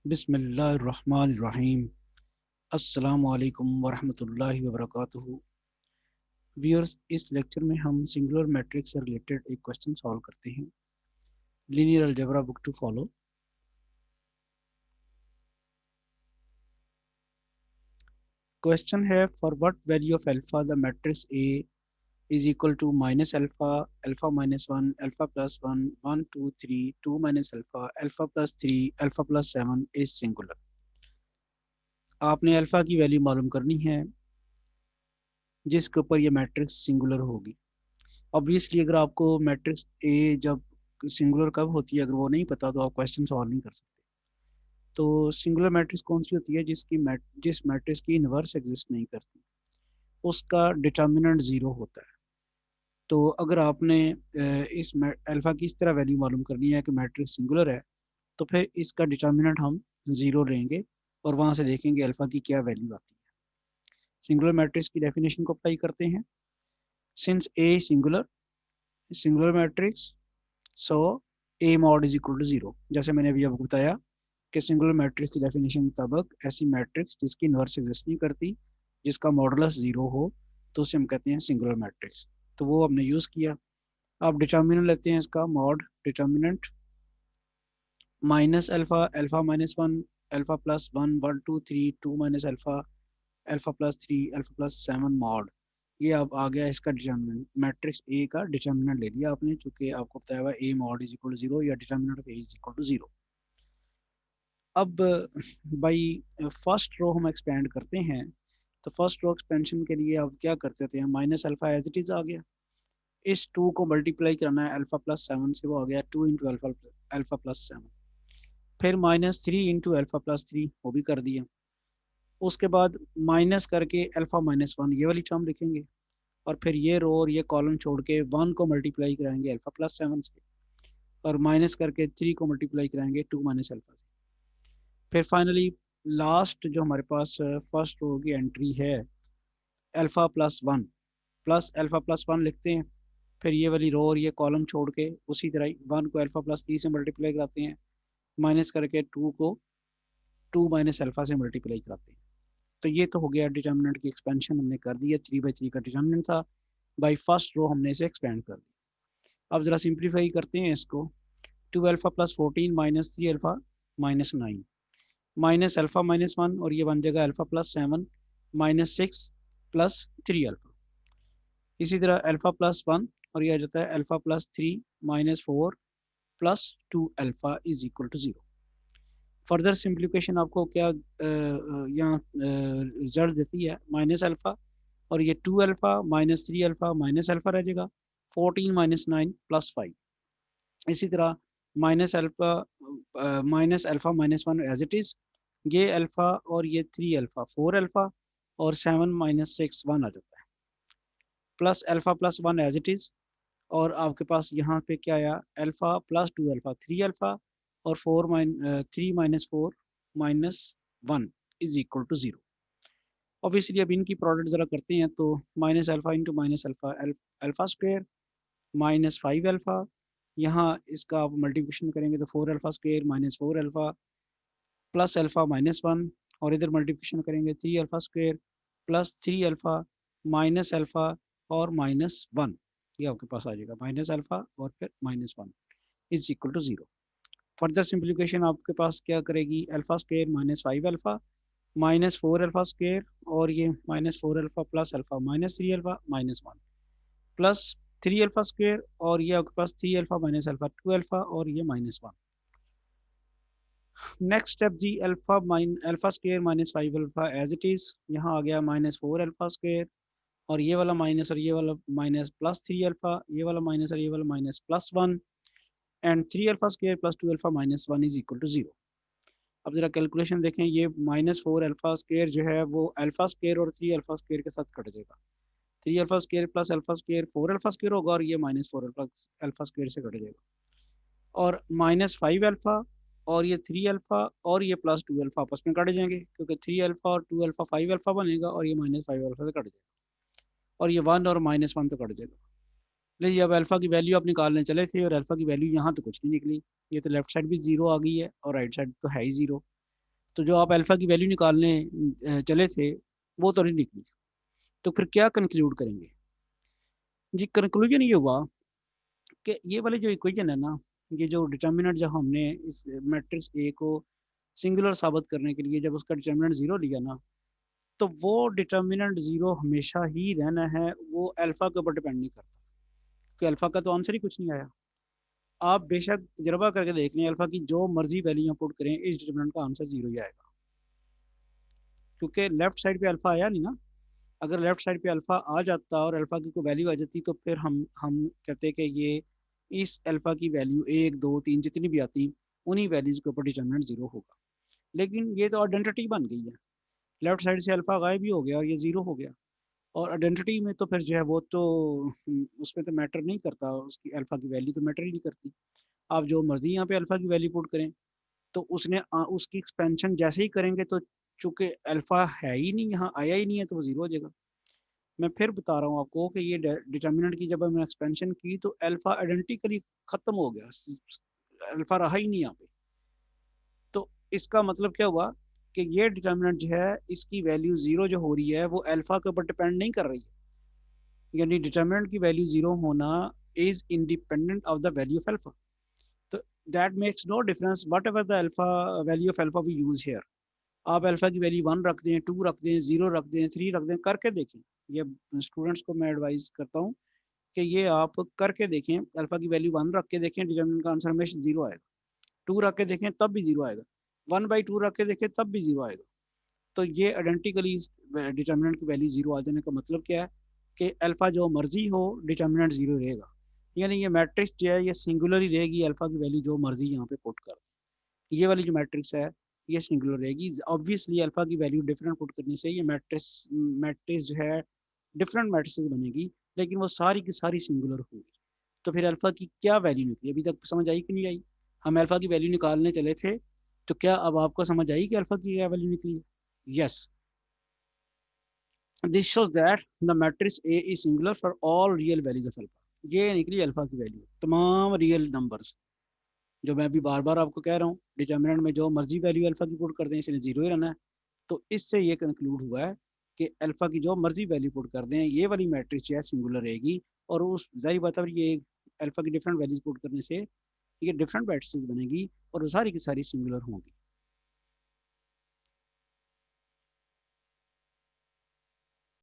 बिस्मिल्लाहिर्रहमानिर्रहीम। अस्सलामु अलैकुम वरहमतुल्लाहि वबरकातुहू। व्यूअर्स, इस लेक्चर में हम सिंगुलर मैट्रिक्स से रिलेटेड एक क्वेश्चन सॉल्व करते हैं। Linear algebra book to follow. Question है, for what value of alpha the matrix A is equal to minus alpha, alpha minus one, alpha plus one, one two three, two minus alpha, alpha plus three, alpha plus seven is singular. आपने alpha की value मालूम करनी है जिसके ऊपर ये matrix singular होगी। Obviously अगर आपको मैट्रिक्स ए जब सिंगुलर कब होती है, अगर वो नहीं पता तो आप क्वेश्चन सॉल्व नहीं कर सकते। तो सिंगुलर मैट्रिक्स कौन सी होती है? जिस मैट्रिक्स की इन्वर्स एग्जिस्ट नहीं करती, उसका डिटर्मिनेंट ज़ीरो होता है। तो अगर आपने इस अल्फ़ा की इस तरह वैल्यू मालूम करनी है कि मैट्रिक्स सिंगुलर है, तो फिर इसका डिटर्मिनेंट हम ज़ीरो लेंगे और वहाँ से देखेंगे अल्फ़ा की क्या वैल्यू आती है। सिंगुलर मैट्रिक्स की डेफिनेशन को अप्लाई करते हैं। Since A singular, singular matrix, so A mod is equal to zero. जैसे मैंने अभी आपको बताया कि सिंगुलर मैट्रिक्स की डेफिनेशन के मुताबिक ऐसी मैट्रिक्स जिसकी इन्वर्स एग्जिस्ट नहीं करती, जिसका मॉडुलस जीरो हो, तो उसे हम कहते हैं सिंगुलर मैट्रिक्स। तो वो हमने यूज़ किया। आप डिटर्मिनेंट लेते हैं इसका, mod determinant minus alpha, alpha minus one, alpha plus one, one two three, two minus alpha, alpha plus three, alpha plus seven mod. ये अब आ गया इसका डिटर्मिनेंट। मैट्रिक्स ए का डिटर्मिनेंट ले लिया आपने, चूंकि आपको बताया हुआ A mod is equal to zero या determinant of A is equal to zero. अब बाई फर्स्ट रो हम एक्सपेंड करते हैं। तो फर्स्ट रो एक्सपेंशन के लिए आप क्या करते थे? Minus alpha as it is आ गया। इस टू को मल्टीप्लाई करना है अल्फा प्लस सेवन से, वो आ गया two into alpha, alpha plus seven. फिर minus three into alpha plus three, वो भी कर दिया। उसके बाद माइनस करके अल्फा माइनस वन, ये वाली टर्म लिखेंगे। और फिर ये रो और ये कॉलम छोड़ के वन को मल्टीप्लाई कराएंगे अल्फा प्लस सेवन से, और माइनस करके थ्री को मल्टीप्लाई कराएंगे टू माइनस अल्फा से। फिर फाइनली लास्ट जो हमारे पास फर्स्ट रो की एंट्री है, alpha plus one, plus alpha plus one लिखते हैं। फिर ये वाली रो और ये कॉलम छोड़ के उसी तरह वन को अल्फा प्लस थ्री से मल्टीप्लाई कराते हैं, माइनस करके टू को टू माइनस अल्फा से मल्टीप्लाई कराते हैं। तो ये तो हो गया डिटर्मिनेंट की एक्सपेंशन, हमने कर दी है। थ्री बाई थ्री का डिटर्मिनेंट था, बाई फर्स्ट रो हमने इसे एक्सपेंड कर दिया। अब जरा सिंप्लीफाई करते हैं इसको। Two alpha plus fourteen minus three alpha minus nine, minus alpha minus one, और ये बन जाएगा alpha plus seven minus six plus three alpha. इसी तरह अल्फा प्लस वन, और ये आ जाता है alpha plus three minus four plus two alpha is equal to zero. Further simplification आपको क्या यहाँ रिजल्ट देती है? माइनस अल्फा और ये two alpha minus three alpha minus alpha रह जाएगा, fourteen minus nine plus five. इसी तरह minus alpha minus one as it is, ये अल्फा और ये थ्री अल्फा फोर अल्फा, और सेवन माइनस सिक्स वन आ जाता है, plus alpha plus one as it is. और आपके पास यहाँ पे क्या आया? Alpha plus two alpha three alpha, और three minus four minus one is equal to zero. Obviously अब इनकी प्रोडक्ट ज़रा करते हैं, तो minus alpha into minus alpha, alpha square minus five alpha. यहाँ इसका आप मल्टीप्लिकेशन करेंगे तो four alpha square minus four alpha plus alpha minus one, और इधर मल्टीप्लिकेशन करेंगे three alpha square plus three alpha minus alpha और माइनस वन। ये आपके पास आ जाएगा माइनस अल्फा और फिर minus one is equal to zero. Further simplification आपके पास क्या करेगी? Alpha square minus five alpha minus four alpha square, और ये minus four alpha plus alpha minus three alpha minus one, plus three alpha square, और ये आपके पास three alpha minus alpha two alpha, और ये माइनस वन। नेक्स्ट स्टेप जी, alpha square minus five alpha as it is. यहाँ आ गया माइनस फोर अल्फा स्क्वेयर, और ये वाला माइनस और ये वाला माइनस प्लस थ्री अल्फा, ये वाला माइनस और ये वाला minus plus one, and three alpha square plus two alpha minus one is equal to zero. अब जरा कैलकुलेशन देखें, ये माइनस फोर अल्फा स्क्वेयर जो है वो अल्फा स्क्वेयर और थ्री अल्फा स्क्वेयर के साथ कट जाएगा। Three alpha square plus alpha square four alpha square होगा, और ये minus four alpha alpha square से कट जाएगा। और माइनस फाइव अल्फा और ये थ्री अल्फा और ये प्लस टू अल्फा आपस में कट जाएंगे, क्योंकि थ्री अल्फा और टू अल्फा फाइव अल्फा बनेगा, और ये माइनस फाइव अल्फा से कट जाएगा, और ये वन और माइनस वन तो कट जाएगा। लीजिए अब अल्फा की वैल्यू आप निकालने चले थे, और अल्फा की वैल्यू यहाँ तो कुछ नहीं निकली। ये तो लेफ्ट साइड भी जीरो आ गई है और राइट साइड तो है ही जीरो। तो जो आप अल्फ़ा की वैल्यू निकालने चले थे वो तो नहीं निकली। तो फिर क्या कंक्लूड करेंगे जी? कंक्लूजन ये हुआ कि ये वाली जो इक्वेशन है ना, ये जो डिटर्मिनेंट जब हमने इस मैट्रिक्स ए को सिंगुलर साबित करने के लिए जब उसका डिटर्मिनेंट ज़ीरो लिया ना, तो वो डिटर्मिनेंट ज़ीरो हमेशा ही रहना है, वो अल्फ़ा के ऊपर डिपेंड नहीं करता, क्योंकि अल्फ़ा का तो आंसर ही कुछ नहीं आया। आप बेशक तजर्बा करके देख लें, अल्फ़ा की जो मर्जी वैल्यू पुट करें, इस डिटर्मिनेंट का आंसर ज़ीरो ही आएगा, क्योंकि लेफ्ट साइड पे अल्फ़ा आया नहीं ना। अगर लेफ्ट साइड पे अल्फ़ा आ जाता और अल्फ़ा की कोई वैल्यू आ जाती, तो फिर हम कहते कि ये इस अल्फ़ा की वैल्यू एक दो तीन जितनी भी आती, उन्हीं वैल्यूज़ के ऊपर डिटर्मिनेंट ज़ीरो होगा। लेकिन ये तो आइडेंटिटी बन गई है, लेफ्ट साइड से अल्फ़ा गायब भी हो गया और ये ज़ीरो हो गया। और आइडेंटिटी में तो फिर जो है वो तो उसमें तो मैटर नहीं करता, उसकी अल्फ़ा की वैल्यू तो मैटर ही नहीं करती। आप जो मर्ज़ी यहाँ पे अल्फ़ा की वैल्यू पुट करें, तो उसने उसकी एक्सपेंशन जैसे ही करेंगे, तो चूँकि अल्फ़ा है ही नहीं, यहाँ आया ही नहीं है, तो वो ज़ीरो हो जाएगा। मैं फिर बता रहा हूँ आपको कि ये डिटर्मिनेंट की जब हमने एक्सपेंशन की, तो अल्फ़ा आइडेंटिकली ख़त्म हो गया, अल्फ़ा रहा ही नहीं यहाँ पे। तो इसका मतलब क्या हुआ कि ये डिटर्मिनेंट जो है, इसकी वैल्यू ज़ीरो जो हो रही है, वो अल्फ़ा के ऊपर डिपेंड नहीं कर रही है। यानी डिटर्मिनेंट की वैल्यू ज़ीरो होना is independent of the value of alpha. तो that makes no difference whatever the alpha value of alpha we use here. आप अल्फ़ा की वैल्यू 1 रख दें, 2 रख दें, 0 रख दें, 3 रख दें, करके देखें। ये स्टूडेंट्स को मैं एडवाइस करता हूँ कि ये आप करके देखें, अल्फ़ा की वैल्यू 1 रख के देखें, डिटरमिनेंट का आंसर हमेशा 0 आएगा। 2 रख के देखें तब भी 0 आएगा। 1/2 रख के देखें तब भी 0 आएगा। तो ये आइडेंटिकली डिटर्मिनेंट की वैल्यू 0 आ जाने का मतलब क्या है कि अल्फ़ा जो मर्ज़ी हो, डिटर्मिनेंट 0 रहेगा। यानी ये मैट्रिक्स जो है, ये सिंगुलर ही रहेगी, अल्फ़ा की वैल्यू जो मर्ज़ी यहाँ पे पुट कर। ये वाली जो मैट्रिक्स है, ये सिंगुलर रहेगी। ऑब्वियसली अल्फ़ा की वैल्यू डिफरेंट पुट करने से ये मैट्रिक्स मैट्रिक्स जो है डिफरेंट मैट्रिसेस बनेगी, लेकिन वो सारी की सारी सिंगुलर होगी। तो फिर अल्फ़ा की क्या वैल्यू निकली? अभी तक समझ आई कि नहीं आई? हम अल्फ़ा की वैल्यू निकालने चले थे, तो क्या अब आपको समझ आई कि अल्फ़ा की क्या वैल्यू निकली? Yes, this shows that the matrix A is singular for all real values of alpha. ये निकली अल्फ़ा की वैल्यू, तमाम रियल नंबर्स, जो मैं अभी बार बार आपको कह रहा हूँ, डिटर्मिनेंट में जो मर्जी वैल्यू अल्फ़ा की पुट कर दें, इसलिए जीरो ही रहना है। तो इससे ये कंक्लूड हुआ है कि अल्फ़ा की जो मर्जी वैल्यू पुट कर दें, ये वाली मैट्रिक्स जो है सिंगुलर रहेगी। और उस जाहिर बात है, ये अल्फ़ा की डिफरेंट वैल्यूज पुट करने से ये डिफरेंट मैट्रिसेस बनेगी और वो सारी की सारी सिंगुलर होंगी।